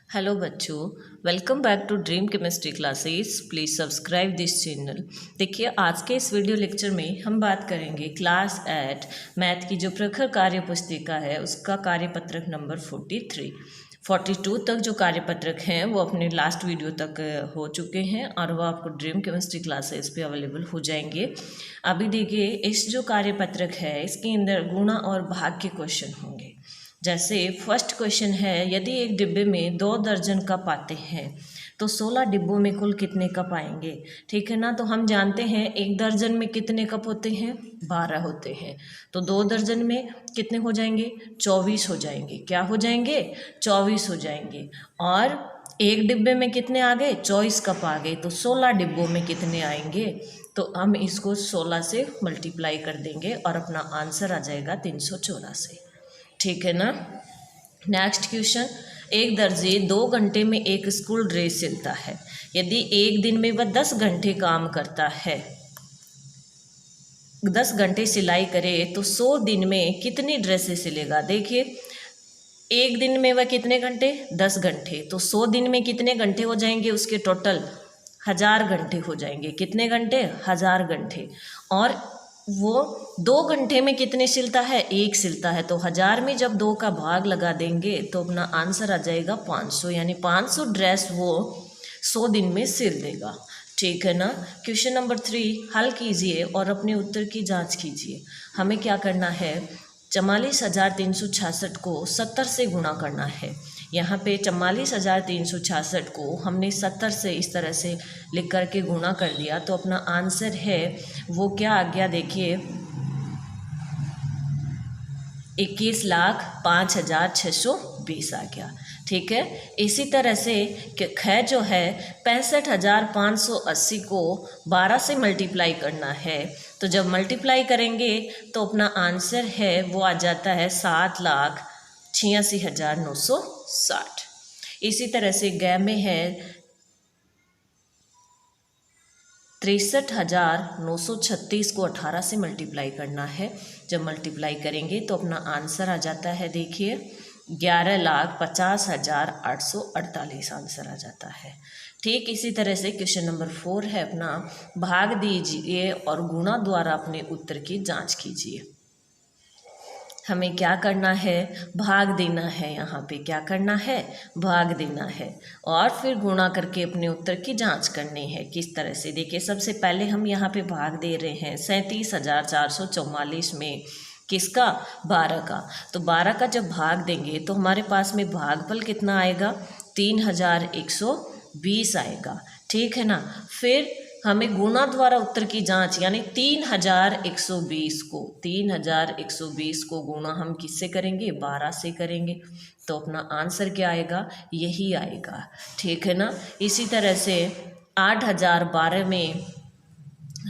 Hello बच्चों, welcome back to Dream Chemistry Classes. Please subscribe this channel. देखिए, आज के इस वीडियो लेक्चर में हम बात करेंगे क्लास 8 मैथ की जो प्रखर कार्य पुस्तिका है उसका कार्यपत्रक नंबर 42 तक जो कार्यपत्रक हैं वो अपने लास्ट वीडियो तक हो चुके हैं और वो आपको ड्रीम केमिस्ट्री क्लासेस पे अवेलेबल हो जाएंगे। अभी देखिए, इस जो कार्यपत्रक है इसके अंदर गुणा और भाग के क्वेश्चन होंगे। जैसे फर्स्ट क्वेश्चन है, यदि एक डिब्बे में 2 दर्जन कप आते हैं तो 16 डिब्बों में कुल कितने कप आएंगे। ठीक है ना। तो हम जानते हैं एक दर्जन में कितने कप होते हैं, 12 होते हैं। तो 2 दर्जन में कितने हो जाएंगे, 24 हो जाएंगे। क्या हो जाएंगे, 24 हो जाएंगे। और एक डिब्बे में कितने आ गए, 24 कप आ गए। तो 16 डिब्बों में कितने आएंगे, तो हम इसको 16 से मल्टीप्लाई कर देंगे और अपना आंसर आ जाएगा 384। ठीक है ना। नेक्स्ट क्वेश्चन, एक दर्जी 2 घंटे में एक स्कूल ड्रेस सिलता है। यदि एक दिन में वह 10 घंटे काम करता है, 10 घंटे सिलाई करे तो 100 दिन में कितनी ड्रेसें सिलेगा। देखिए, एक दिन में वह कितने घंटे, 10 घंटे। तो 100 दिन में कितने घंटे हो जाएंगे उसके टोटल, 1000 घंटे हो जाएंगे। कितने घंटे, 1000 घंटे। और वो 2 घंटे में कितने सिलता है, एक सिलता है। तो 1000 में जब 2 का भाग लगा देंगे तो अपना आंसर आ जाएगा 500, यानी 500 ड्रेस वो 100 दिन में सिल देगा। ठीक है ना। क्वेश्चन नंबर 3 हल कीजिए और अपने उत्तर की जांच कीजिए। हमें क्या करना है, 44,366 को 70 से गुणा करना है। यहाँ पे 44,366 को हमने 70 से इस तरह से लिख करके गुणा कर दिया तो अपना आंसर है वो क्या आ गया, देखिए 21,05,620 आ गया। ठीक है। इसी तरह से ख जो है 65,580 को 12 से मल्टीप्लाई करना है। तो जब मल्टीप्लाई करेंगे तो अपना आंसर है वो आ जाता है 7,86,960। इसी तरह से ग में है 63,936 को 18 से मल्टीप्लाई करना है। जब मल्टीप्लाई करेंगे तो अपना आंसर आ जाता है, देखिए 11,50,848 आंसर आ जाता है। ठीक इसी तरह से क्वेश्चन नंबर 4 है अपना, भाग दीजिए और गुणा द्वारा अपने उत्तर की जांच कीजिए। हमें क्या करना है, भाग देना है। यहाँ पे क्या करना है, भाग देना है और फिर गुणा करके अपने उत्तर की जांच करनी है। किस तरह से, देखिए सबसे पहले हम यहाँ पे भाग दे रहे हैं 37,444 में, किसका, 12 का। तो 12 का जब भाग देंगे तो हमारे पास में भागफल कितना आएगा, 3,120 आएगा। ठीक है ना। फिर हमें गुणा द्वारा उत्तर की जांच, यानी 3,120 को गुणा हम किससे करेंगे, 12 से करेंगे। तो अपना आंसर क्या आएगा, यही आएगा। ठीक है ना। इसी तरह से 8,012 में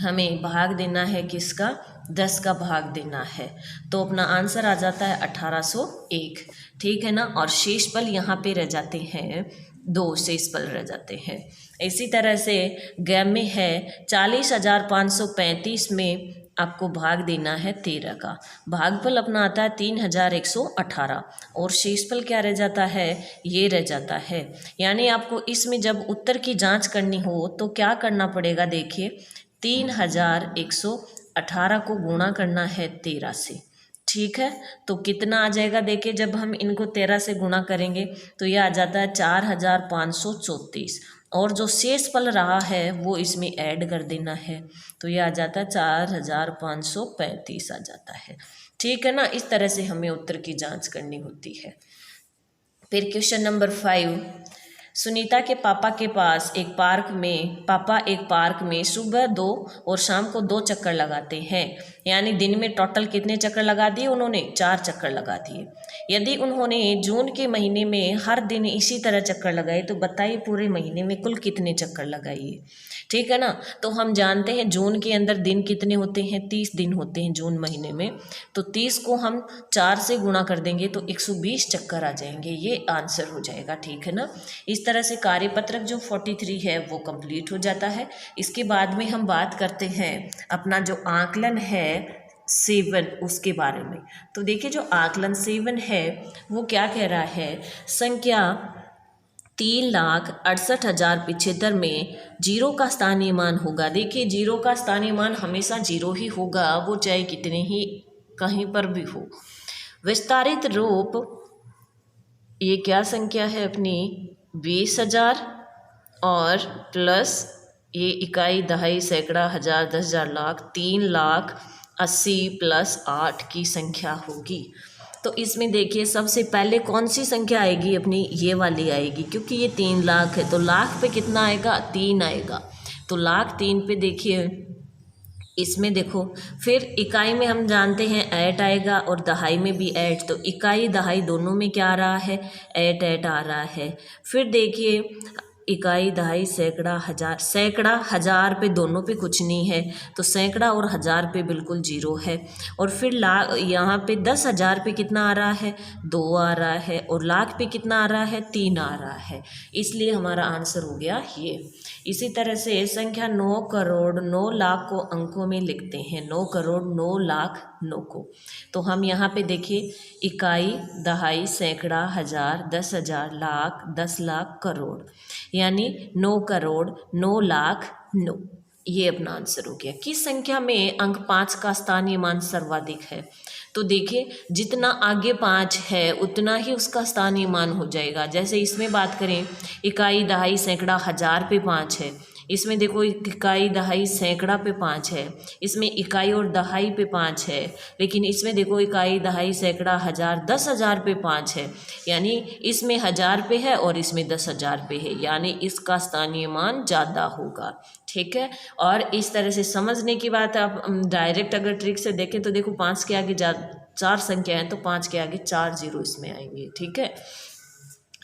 हमें भाग देना है किसका, 10 का भाग देना है। तो अपना आंसर आ जाता है 1801। ठीक है ना। और शेष पल यहाँ पे रह जाते हैं, 2 शेष पल रह जाते हैं। इसी तरह से ग में है 40,535 में आपको भाग देना है 13 का। भागफल अपना आता है 3,118 और शेषफल क्या रह जाता है, ये रह जाता है। यानी आपको इसमें जब उत्तर की जांच करनी हो तो क्या करना पड़ेगा, देखिए 3,118 को गुणा करना है 13 से। ठीक है। तो कितना आ जाएगा, देखिए जब हम इनको 13 से गुणा करेंगे तो यह आ जाता है 4,534 और जो शेष पल रहा है वो इसमें ऐड कर देना है। तो यह आ जाता है 4,535 आ जाता है। ठीक है ना। इस तरह से हमें उत्तर की जांच करनी होती है। फिर क्वेश्चन नंबर 5, सुनीता के पापा एक पार्क में सुबह 2 और शाम को 2 चक्कर लगाते हैं। यानी दिन में टोटल कितने चक्कर लगा दिए उन्होंने, 4 चक्कर लगा दिए। यदि उन्होंने जून के महीने में हर दिन इसी तरह चक्कर लगाए तो बताइए पूरे महीने में कुल कितने चक्कर लगाइए। ठीक है ना। तो हम जानते हैं जून के अंदर दिन कितने होते हैं, 30 दिन होते हैं जून महीने में। तो 30 को हम 4 से गुणा कर देंगे तो 120 चक्कर आ जाएंगे, ये आंसर हो जाएगा। ठीक है ना। इस तरह से कार्यपत्रक जो 43 है वो कंप्लीट हो जाता है। इसके बाद में हम बात करते हैं अपना जो आकलन है 7 उसके बारे में। तो देखिए जो आकलन 7 है वो क्या कह रहा है, संख्या 3,68,075 में जीरो का स्थानीय मान होगा। देखिए जीरो का स्थानीय मान हमेशा जीरो ही होगा, वो चाहे कितने ही कहीं पर भी हो। विस्तारित रूप ये क्या संख्या है अपनी 20,000 और प्लस ये इकाई, दहाई, सैकड़ा, हजार, 10,000, लाख, 3,80,000 प्लस 8 की संख्या होगी। तो इसमें देखिए सबसे पहले कौन सी संख्या आएगी अपनी, ये वाली आएगी, क्योंकि ये 3 लाख है तो लाख पे कितना आएगा, 3 आएगा। तो लाख 3 पे देखिए इसमें देखो, फिर इकाई में हम जानते हैं 8 आएगा और दहाई में भी 8, तो इकाई दहाई दोनों में क्या आ रहा है, 8 आ रहा है। फिर देखिए इकाई, दहाई, सैकड़ा, हजार, सैकड़ा हजार पे दोनों पे कुछ नहीं है, तो सैकड़ा और हजार पे बिल्कुल जीरो है। और फिर लाख, यहाँ पे 10,000 पे कितना आ रहा है, 2 आ रहा है, और लाख पे कितना आ रहा है, 3 आ रहा है, इसलिए हमारा आंसर हो गया ये। इसी तरह से संख्या 9 करोड़ 9 लाख को अंकों में लिखते हैं, 9 करोड़ 9 लाख 9 को। तो हम यहाँ पे देखिए इकाई, दहाई, सैकड़ा, हजार, 10,000, लाख, 10 लाख, करोड़, यानी 9 करोड़ 9 लाख 9, ये अपना आंसर हो गया। किस संख्या में अंक 5 का स्थानीय मान सर्वाधिक है, तो देखिए जितना आगे 5 है उतना ही उसका स्थानीय मान हो जाएगा। जैसे इसमें बात करें इकाई, दहाई, सैकड़ा, हजार पे 5 है, इसमें देखो इकाई, दहाई, सैकड़ा पे 5 है, इसमें इकाई और दहाई पे 5 है, लेकिन इसमें देखो इकाई, दहाई, सैकड़ा, हजार, 10,000 पे 5 है, यानी इसमें 1000 पे है और इसमें 10,000 पे है, यानी इसका स्थानीय मान ज़्यादा होगा। ठीक है, और इस तरह से समझने की बात है। आप डायरेक्ट अगर ट्रिक से देखें तो देखो 5 के आगे 4 संख्या है तो 5 के आगे 4 जीरो इसमें आएंगे। ठीक है,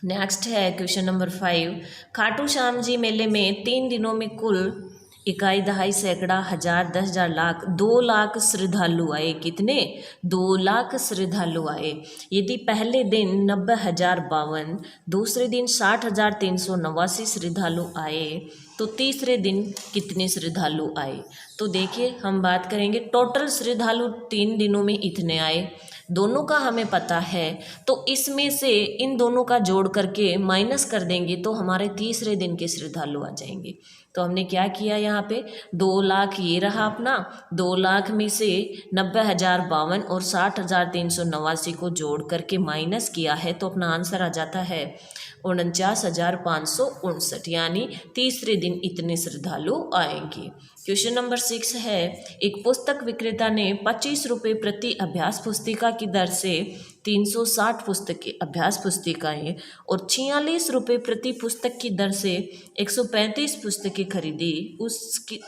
नेक्स्ट है क्वेश्चन नंबर 5। खाटू श्याम जी मेले में 3 दिनों में कुल इकाई, दहाई, सैकड़ा, हजार, 10,000, लाख, 2 लाख श्रद्धालु आए। कितने, 2 लाख श्रद्धालु आए। यदि पहले दिन 90,052, दूसरे दिन 60,389 श्रद्धालु आए तो तीसरे दिन कितने श्रद्धालु आए। तो देखिए हम बात करेंगे टोटल श्रद्धालु 3 दिनों में इतने आए, दोनों का हमें पता है, तो इसमें से इन दोनों का जोड़ करके माइनस कर देंगे तो हमारे तीसरे दिन के श्रद्धालु आ जाएंगे। तो हमने क्या किया, यहाँ पे 2 लाख ये रहा अपना, 2 लाख में से 90,052 और 60,389 को जोड़ करके माइनस किया है तो अपना आंसर आ जाता है 49,559, यानी तीसरे दिन इतने श्रद्धालु आएंगे। क्वेश्चन नंबर 6 है, एक पुस्तक विक्रेता ने 25 रुपये प्रति अभ्यास पुस्तिका की दर से 360 पुस्तकें, अभ्यास पुस्तिकाएँ और 46 रुपये प्रति पुस्तक की दर से 135 पुस्तकें खरीदी।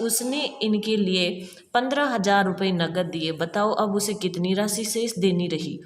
उसने इनके लिए 15,000 रुपये नकद दिए। बताओ अब उसे कितनी राशि शेष देनी रही।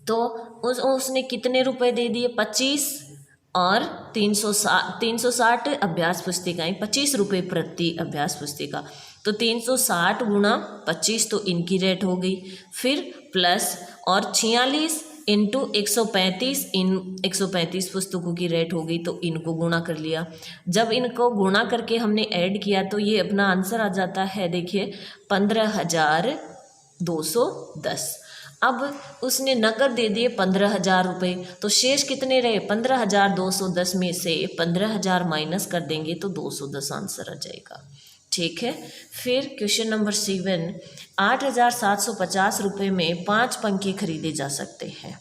तो उसने कितने रुपए दे दिए, 25 और 360 अभ्यास पुस्तिकाएँ, 25 रुपये प्रति अभ्यास पुस्तिका, तो 360 गुणा 25 तो इनकी रेट हो गई, फिर प्लस और 46 इंटू 135, इन 135 पुस्तकों की रेट हो गई तो इनको गुणा कर लिया। जब इनको गुणा करके हमने ऐड किया तो ये अपना आंसर आ जाता है, देखिए 15,210। अब उसने नकद दे दिए 15,000 रुपये, तो शेष कितने रहे, 15,210 में से 15,000 माइनस कर देंगे तो 210 आंसर आ जाएगा। ठीक है, फिर क्वेश्चन नंबर 7, 8,750 रुपये में 5 पंखे खरीदे जा सकते हैं।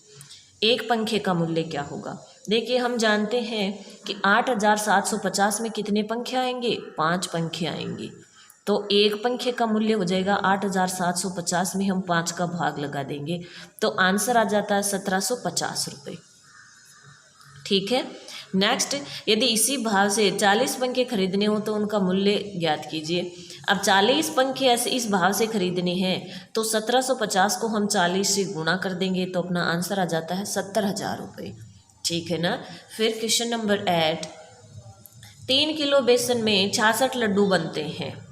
एक पंखे का मूल्य क्या होगा। देखिए हम जानते हैं कि 8,750 में कितने पंखे आएंगे, 5 पंखे आएंगे, तो एक पंखे का मूल्य हो जाएगा 8,750 में हम 5 का भाग लगा देंगे तो आंसर आ जाता है 1,750 रुपये। ठीक है, नेक्स्ट, यदि इसी भाव से 40 पंखे खरीदने हो तो उनका मूल्य ज्ञात कीजिए। अब 40 पंखे ऐसे इस भाव से खरीदने हैं तो 1,750 को हम 40 से गुणा कर देंगे तो अपना आंसर आ जाता है 70,000 रुपये। ठीक है ना। फिर क्वेश्चन नंबर 8, 3 किलो बेसन में 66 लड्डू बनते हैं।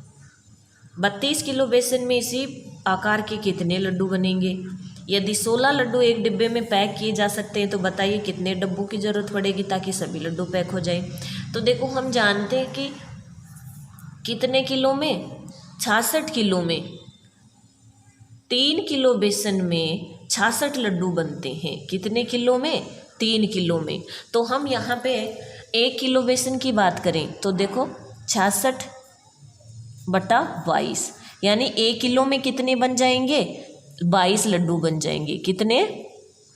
32 किलो बेसन में इसी आकार के कितने लड्डू बनेंगे। यदि 16 लड्डू एक डिब्बे में पैक किए जा सकते हैं तो बताइए कितने डब्बों की ज़रूरत पड़ेगी ताकि सभी लड्डू पैक हो जाए। तो देखो हम जानते हैं कि कितने किलो में, 66 किलो में 3 किलो बेसन में 66 लड्डू बनते हैं। कितने किलो में, 3 किलो में। तो हम यहाँ पे 1 किलो बेसन की बात करें तो देखो 66/22, यानी 1 किलो में कितने बन जाएंगे, 22 लड्डू बन जाएंगे। कितने,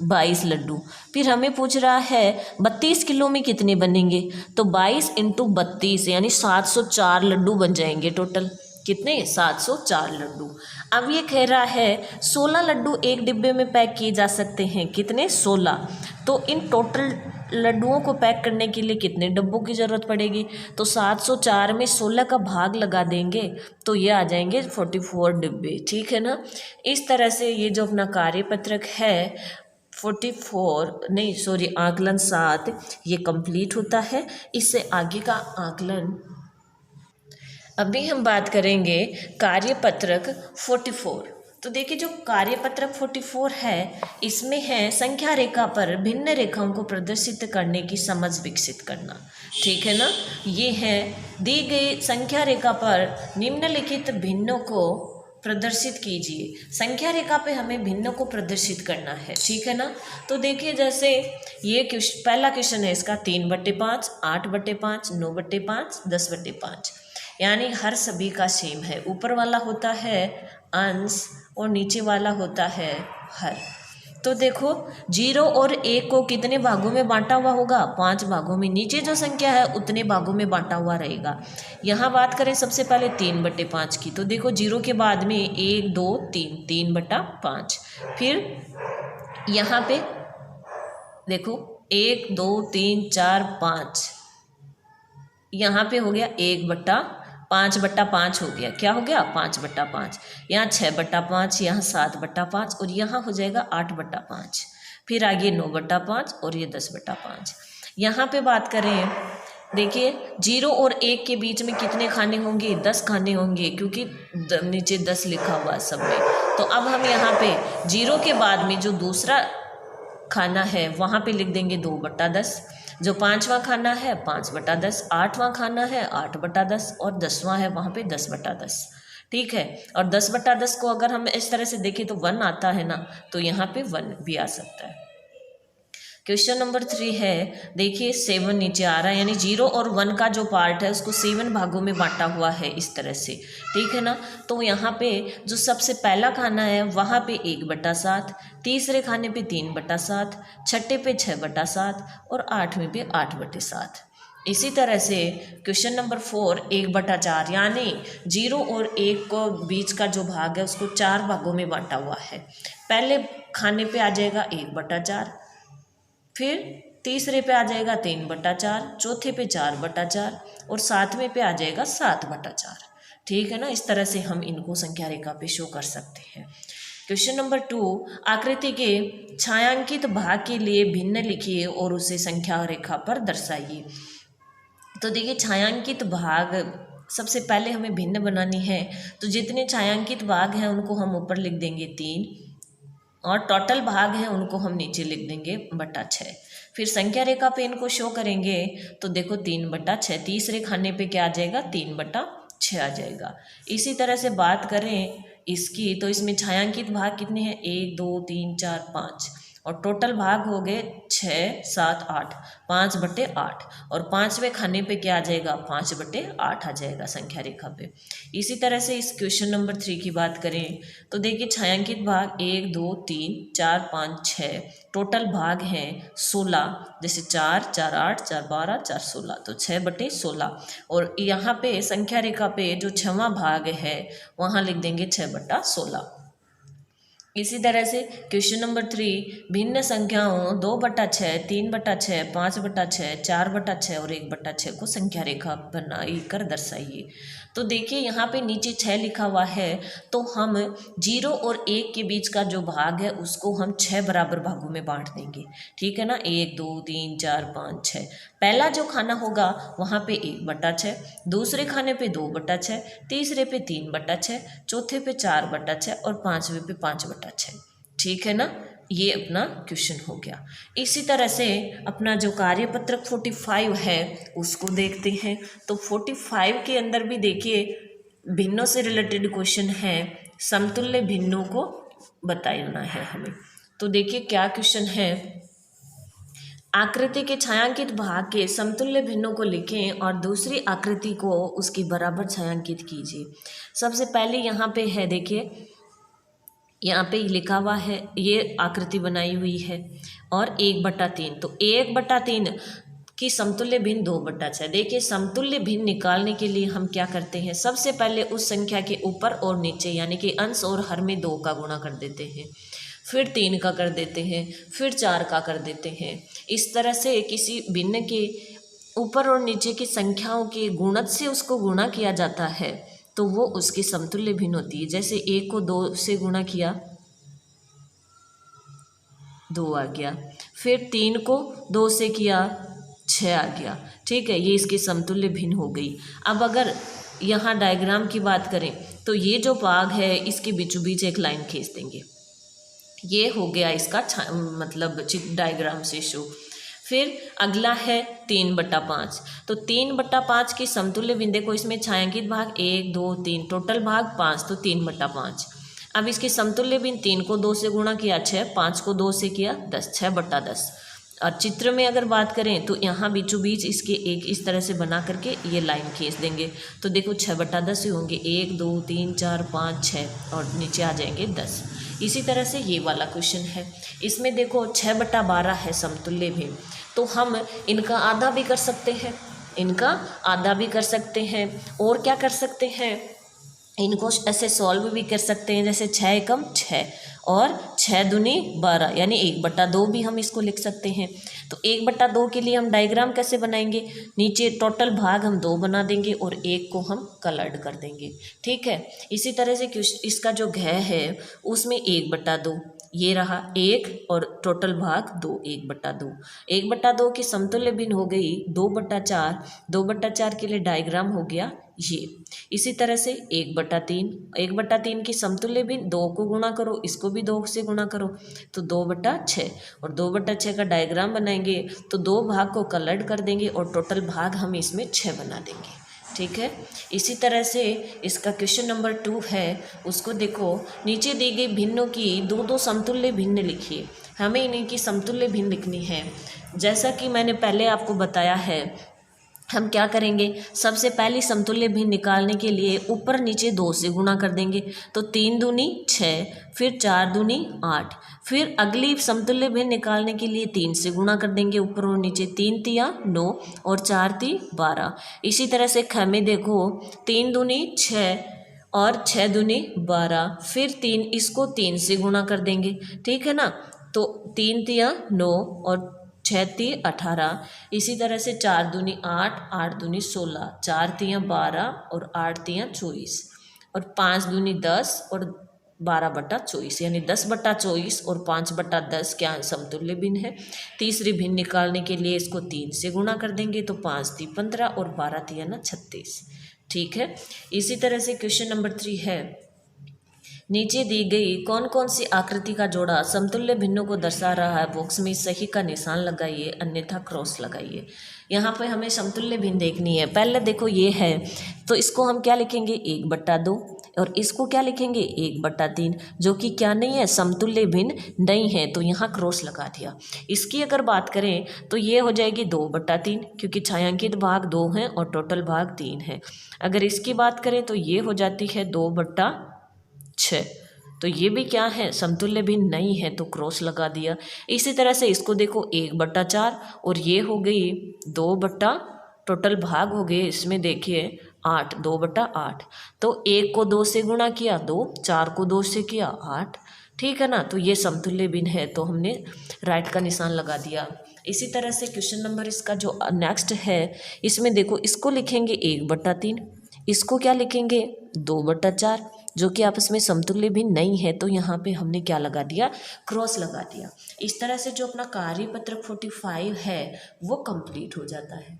22 लड्डू। फिर हमें पूछ रहा है 32 किलो में कितने बनेंगे, तो 22 × 32 यानी 704 लड्डू बन जाएंगे टोटल। कितने, 704 लड्डू। अब ये कह रहा है 16 लड्डू एक डिब्बे में पैक किए जा सकते हैं। कितने, 16। तो इन टोटल लड्डुओं को पैक करने के लिए कितने डब्बों की ज़रूरत पड़ेगी, तो 704 में 16 का भाग लगा देंगे तो ये आ जाएंगे 44 डिब्बे। ठीक है ना। इस तरह से ये जो अपना कार्यपत्रक है 44 नहीं सॉरी आकलन 7 ये कंप्लीट होता है। इससे आगे का आकलन अभी हम बात करेंगे कार्यपत्रक 44। तो देखिए जो कार्यपत्रक 44 है इसमें है संख्या रेखा पर भिन्न रेखाओं को प्रदर्शित करने की समझ विकसित करना। ठीक है ना। ये है दी गई संख्या रेखा पर निम्नलिखित भिन्नों को प्रदर्शित कीजिए। संख्या रेखा पे हमें भिन्नों को प्रदर्शित करना है। ठीक है ना। तो देखिए जैसे ये पहला क्वेश्चन है इसका 3/5, 8/5, 9/5, 10/5, यानी हर सभी का सेम है। ऊपर वाला होता है अंश और नीचे वाला होता है हर। तो देखो 0 और 1 को कितने भागों में बांटा हुआ होगा, 5 भागों में। नीचे जो संख्या है उतने भागों में बांटा हुआ रहेगा। यहाँ बात करें सबसे पहले 3/5 की, तो देखो 0 के बाद में 1 2 3, 3/5। फिर यहाँ पे देखो 1 2 3 4 5, यहाँ पे हो गया 1/5/5 हो गया। क्या हो गया, 5/5। यहाँ 6/5, यहाँ 7/5 और यहाँ हो जाएगा 8/5। फिर आगे 9/5 और ये 10/5। यहाँ पे बात करें देखिए 0 और 1 के बीच में कितने खाने होंगे, 10 खाने होंगे, क्योंकि नीचे 10 लिखा हुआ है सब में। तो अब हम यहाँ पे 0 के बाद में जो दूसरा खाना है वहाँ पे लिख देंगे 2/10। जो 5वां खाना है 5/10, 8वां खाना है 8/10 और 10वां है वहाँ पे 10/10। ठीक है। और 10/10 को अगर हम इस तरह से देखें तो 1 आता है ना, तो यहाँ पे 1 भी आ सकता है। क्वेश्चन नंबर 3 है देखिए 7 नीचे आ रहा है, यानी 0 और 1 का जो पार्ट है उसको 7 भागों में बांटा हुआ है इस तरह से। ठीक है ना। तो यहाँ पे जो सबसे पहला खाना है वहाँ पे 1/7, तीसरे खाने पे 3/7, छठे पे 6/7 और 8वें पे 8/7। इसी तरह से क्वेश्चन नंबर 4 1/4, यानी 0 और 1 को बीच का जो भाग है उसको 4 भागों में बांटा हुआ है। पहले खाने पे आ जाएगा 1/4, फिर तीसरे पे आ जाएगा 3/4, चौथे पे 4/4 और 7वें पे आ जाएगा 7/4। ठीक है ना। इस तरह से हम इनको संख्या रेखा पे शो कर सकते हैं। क्वेश्चन नंबर 2 आकृति के छायांकित भाग के लिए भिन्न लिखिए और उसे संख्या रेखा पर दर्शाइए। तो देखिए छायांकित भाग सबसे पहले हमें भिन्न बनानी है, तो जितने छायांकित भाग हैं उनको हम ऊपर लिख देंगे 3 और टोटल भाग हैं उनको हम नीचे लिख देंगे /6। फिर संख्या रेखा पे इनको शो करेंगे तो देखो 3/6, तीसरे खाने पे क्या आ जाएगा 3/6 आ जाएगा। इसी तरह से बात करें इसकी तो इसमें छायांकित भाग कितने हैं 1 2 3 4 5 और टोटल भाग हो गए 6 7 8, 5/8 और 5वें खाने पे क्या आ जाएगा 5/8 आ जाएगा संख्या रेखा पे। इसी तरह से इस क्वेश्चन नंबर 3 की बात करें तो देखिए छायांकित भाग 1 2 3 4 5 6, टोटल भाग हैं 16, जैसे 4 4 8 4 12 4 16, तो 6/16 और यहाँ पे संख्या रेखा पे जो 6वां भाग है वहाँ लिख देंगे 6/16। इसी तरह से क्वेश्चन नंबर 3 भिन्न संख्याओं 2/6, 3/6, 5/6, 4/6 और 1/6 को संख्या रेखा बनाई कर दर्शाइए। तो देखिए यहाँ पे नीचे 6 लिखा हुआ है, तो हम 0 और 1 के बीच का जो भाग है उसको हम 6 बराबर भागों में बांट देंगे। ठीक है ना। 1 2 3 4 5 6। पहला जो खाना होगा वहाँ पे 1/6, दूसरे खाने पे 2/6, तीसरे पे 3/6, चौथे पे 4/6 और 5वें पे 5/6। ठीक है ना। ये अपना क्वेश्चन हो गया। इसी तरह से अपना जो कार्यपत्रक 45 है उसको देखते हैं। तो 45 के अंदर भी देखिए भिन्नों से रिलेटेड क्वेश्चन है, समतुल्य भिन्नों को बताना है हमें। तो देखिए क्या क्वेश्चन है, आकृति के छायांकित भाग के समतुल्य भिन्नों को लिखें और दूसरी आकृति को उसके बराबर छायांकित कीजिए। सबसे पहले यहाँ पे है, देखिए यहाँ पे लिखा हुआ है, ये आकृति बनाई हुई है और 1/3, तो 1/3 की समतुल्य भिन्न 2/6। देखिए समतुल्य भिन्न निकालने के लिए हम क्या करते हैं, सबसे पहले उस संख्या के ऊपर और नीचे यानी कि अंश और हर में 2 का गुणा कर देते हैं, फिर 3 का कर देते हैं, फिर 4 का कर देते हैं। इस तरह से किसी भिन्न के ऊपर और नीचे की संख्याओं के गुणज से उसको गुणा किया जाता है तो वो उसकी समतुल्य भिन्न होती है। जैसे 1 को 2 से गुणा किया, 2 आ गया, फिर 3 को 2 से किया, 6 आ गया। ठीक है, ये इसकी समतुल्य भिन्न हो गई। अब अगर यहाँ डायग्राम की बात करें तो ये जो भाग है इसके बीचों बीच एक लाइन खींच देंगे, ये हो गया इसका मतलब डायग्राम से शो। फिर अगला है 3/5, तो 3/5 की समतुल्य भिन्न को इसमें छायांकित भाग 1 2 3, टोटल भाग 5, तो 3/5। अब इसकी समतुल्य भिन्न 3 को 2 से गुणा किया 6, 5 को 2 से किया 10, 6/10। और चित्र में अगर बात करें तो यहाँ बीचों बीच इसके एक इस तरह से बना करके ये लाइन खींच देंगे, तो देखो 6/10 ही होंगे, 1 2 3 4 5 6 और नीचे आ जाएंगे 10। इसी तरह से ये वाला क्वेश्चन है, इसमें देखो 6/12 है समतुल्य भिन्न, तो हम इनका आधा भी कर सकते हैं, इनका आधा भी कर सकते हैं, और क्या कर सकते हैं, इनको ऐसे सॉल्व भी कर सकते हैं, जैसे 6 एकम 6 और 6 दूनी 12 यानी 1/2 भी हम इसको लिख सकते हैं। तो 1/2 के लिए हम डायग्राम कैसे बनाएंगे, नीचे टोटल भाग हम 2 बना देंगे और 1 को हम कलर्ड कर देंगे। ठीक है, इसी तरह से इसका जो घ है उसमें 1/2 ये रहा 1 और टोटल भाग 2, 1/2। 1/2 की समतुल्य भिन्न हो गई 2/4, 2/4 के लिए डायग्राम हो गया ये। इसी तरह से 1/3, 1/3 की समतुल्य भिन्न 2 को गुणा करो, इसको भी 2 से गुणा करो, तो 2/6 और 2/6 का डायग्राम बनाएंगे तो 2 भाग को कलर्ड कर देंगे और टोटल भाग हम इसमें 6 बना देंगे। ठीक है, इसी तरह से इसका क्वेश्चन नंबर 2 है, उसको देखो, नीचे दी गई भिन्नों की 2 समतुल्य भिन्न लिखिए। हमें इन्हीं की समतुल्य भिन्न लिखनी है। जैसा कि मैंने पहले आपको बताया है, हम क्या करेंगे, सबसे पहली समतुल्य भिन्न निकालने के लिए ऊपर नीचे 2 से गुणा कर देंगे, तो 3 दूनी 6, फिर 4 दूनी 8, फिर अगली समतुल्य भिन्न निकालने के लिए 3 से गुणा कर देंगे ऊपर और नीचे, 3 तिया 9 और 4 ती 12। इसी तरह से ख में देखो 3 दूनी 6 और 6 दूनी 12, फिर 3 इसको 3 से गुणा कर देंगे। ठीक है ना, तो 3 तिया 9 और 6 ती 18। इसी तरह से 4 दूनी 8, 8 दूनी 16, 4 तियाँ 12 और 8 तियाँ 24 और 5 दूनी 10 और 12/24 यानी 10/24 और 5/10 क्या समतुल्य भिन्न है। तीसरी भिन्न निकालने के लिए इसको 3 से गुणा कर देंगे, तो 5 ती 15 और 12 तियाँ 36। ठीक है, इसी तरह से क्वेश्चन नंबर 3 है, नीचे दी गई कौन कौन सी आकृति का जोड़ा समतुल्य भिन्नों को दर्शा रहा है, बॉक्स में सही का निशान लगाइए अन्यथा क्रॉस लगाइए। यहाँ पे हमें समतुल्य भिन्न देखनी है। पहले देखो ये है, तो इसको हम क्या लिखेंगे 1/2 और इसको क्या लिखेंगे 1/3, जो कि क्या नहीं है, समतुल्य भिन्न नहीं है, तो यहाँ क्रॉस लगा दिया। इसकी अगर बात करें तो ये हो जाएगी 2/3, क्योंकि छायांकित भाग 2 हैं और टोटल भाग 3 है। अगर इसकी बात करें तो ये हो जाती है 2/6, तो ये भी क्या है, समतुल्य भिन्न नहीं है, तो क्रॉस लगा दिया। इसी तरह से इसको देखो 1/4 और ये हो गई 2 टोटल भाग हो गए इसमें देखिए 8, 2/8, तो 1 को 2 से गुणा किया 2, 4 को 2 से किया 8। ठीक है ना, तो ये समतुल्य भिन्न है, तो हमने राइट का निशान लगा दिया। इसी तरह से क्वेश्चन नंबर इसका जो नेक्स्ट है, इसमें देखो इसको लिखेंगे 1/3, इसको क्या लिखेंगे 2/4, जो कि आपस में समतुल्य भिन्न नहीं है, तो यहाँ पे हमने क्या लगा दिया, क्रॉस लगा दिया। इस तरह से जो अपना कार्यपत्रक 45 है वो कंप्लीट हो जाता है।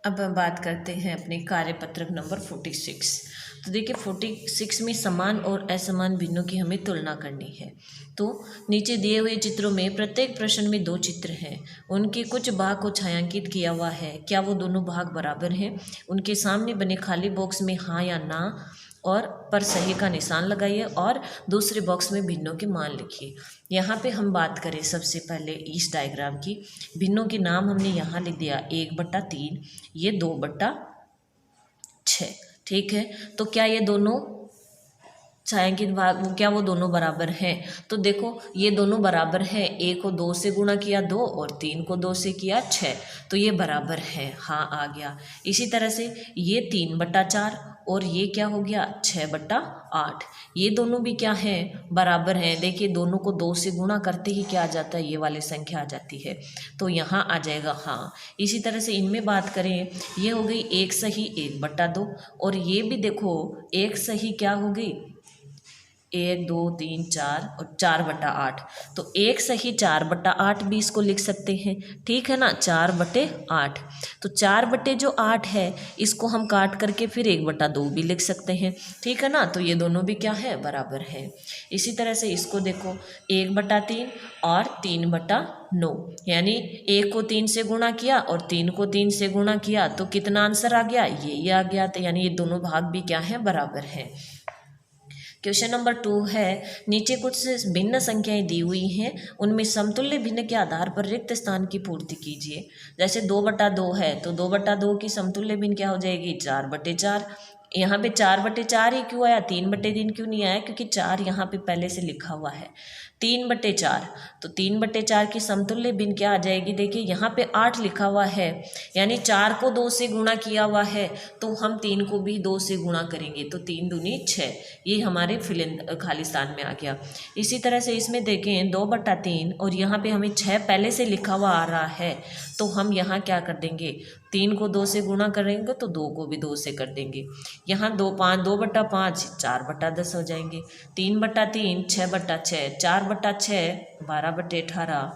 अब हम बात करते हैं अपने कार्यपत्रक नंबर 46। तो देखिए 46 में समान और असमान भिन्नों की हमें तुलना करनी है। तो नीचे दिए हुए चित्रों में प्रत्येक प्रश्न में 2 चित्र हैं, उनके कुछ भाग को छायांकित किया हुआ है, क्या वो दोनों भाग बराबर हैं? उनके सामने बने खाली बॉक्स में हाँ या ना और पर सही का निशान लगाइए और दूसरे बॉक्स में भिन्नों के मान लिखिए। यहाँ पे हम बात करें सबसे पहले इस डायग्राम की, भिन्नों के नाम हमने यहाँ लिख दिया 1/3, ये 2/6। ठीक है, तो क्या ये दोनों छायांकित भाग क्या वो दोनों बराबर हैं? तो देखो ये दोनों बराबर हैं, 1 को 2 से गुणा किया 2 और 3 को 2 से किया 6, तो ये बराबर है। हाँ आ गया। इसी तरह से ये 3/4 और ये क्या हो गया 6/8, ये दोनों भी क्या हैं बराबर हैं। देखिए दोनों को 2 से गुणा करते ही क्या आ जाता है, ये वाली संख्या आ जाती है, तो यहाँ आ जाएगा हाँ। इसी तरह से इनमें बात करें, ये हो गई 1 सही 1/2 और ये भी देखो 1 सही क्या हो गई 1 2 3 4 और 4/8, तो 1 सही 4/8 भी इसको लिख सकते हैं। ठीक है ना, 4/8, तो 4/8 है इसको हम काट करके फिर 1/2 भी लिख सकते हैं। ठीक है ना, तो ये दोनों भी क्या है बराबर है। इसी तरह से इसको देखो 1/3 और 3/9, यानी 1 को 3 से गुणा किया और 3 को 3 से गुणा किया तो कितना आंसर आ गया, ये आ गया। तो यानी ये दोनों भाग भी क्या है बराबर हैं। क्वेश्चन नंबर 2 है, नीचे कुछ भिन्न संख्याएं दी हुई हैं, उनमें समतुल्य भिन्न के आधार पर रिक्त स्थान की पूर्ति कीजिए। जैसे 2/2 है तो 2/2 की समतुल्य भिन्न क्या हो जाएगी 4/4। यहाँ पे 4/4 ही क्यों आया, 3/3 क्यों नहीं आया, क्योंकि 4 यहाँ पे पहले से लिखा हुआ है। 3/4, तो 3/4 की समतुल्य भिन्न क्या आ जाएगी, देखिए यहाँ पे 8 लिखा हुआ है, यानी 4 को 2 से गुणा किया हुआ है तो हम 3 को भी 2 से गुणा करेंगे, तो 3 दूनी 6, ये हमारे खाली स्थान में आ गया। इसी तरह से इसमें देखें 2/3 और यहाँ पे हमें 6 पहले से लिखा हुआ आ रहा है, तो हम यहाँ क्या कर देंगे, 3 को 2 से गुणा करेंगे तो 2 को भी 2 से कर देंगे। यहाँ 2/5 4/10 हो जाएंगे। 3/3 6/6, 4/6 12/18,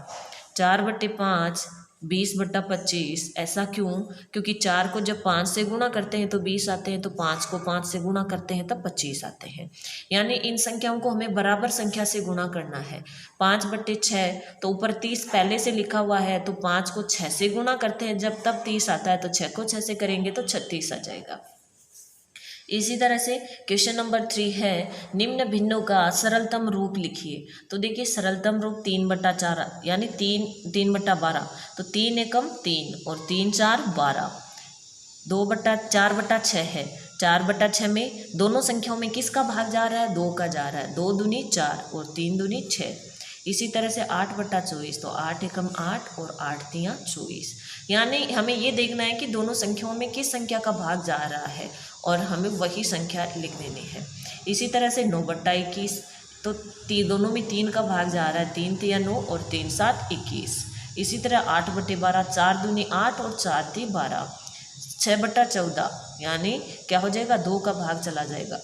4/5 20/25। ऐसा क्यों, क्योंकि 4 को जब 5 से गुणा करते हैं तो 20 आते हैं, तो 5 को 5 से गुणा करते हैं तब 25 आते हैं। यानी इन संख्याओं को हमें बराबर संख्या से गुणा करना है। 5/6, तो ऊपर 30 पहले से लिखा हुआ है, तो 5 को 6 से गुणा करते हैं जब तब 30 आता है, तो 6 को 6 से करेंगे तो 36 आ जाएगा। इसी तरह से क्वेश्चन नंबर 3 है, निम्न भिन्नों का सरलतम रूप लिखिए। तो देखिए सरलतम रूप 3/4 यानी 3/12, तो 3 एकम 3 और 3 4 12, 4/6 है। 4/6 में दोनों संख्याओं में किसका भाग जा रहा है, 2 का जा रहा है, 2 दूनी 4 और 3 दूनी 6। इसी तरह से 8/24, तो 8 एकम 8 और 8 तियाँ 24, यानी हमें ये देखना है कि दोनों संख्याओं में किस संख्या का भाग जा रहा है और हमें वही संख्या लिख देनी है। इसी तरह से 9/21, तो दोनों में 3 का भाग जा रहा है, 3 तियाँ 9 और 3 7 21। इसी तरह 8/12, 4 दूनी 8 और 4 ती 12। 6/14, यानी क्या हो जाएगा, 2 का भाग चला जाएगा,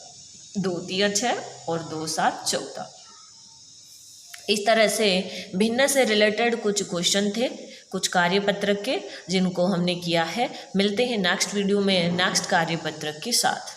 2 तियाँ 6 और 2 7 14। इस तरह से भिन्न से रिलेटेड कुछ क्वेश्चन थे, कुछ कार्यपत्रक के, जिनको हमने किया है। मिलते हैं नेक्स्ट वीडियो में नेक्स्ट कार्यपत्रक के साथ।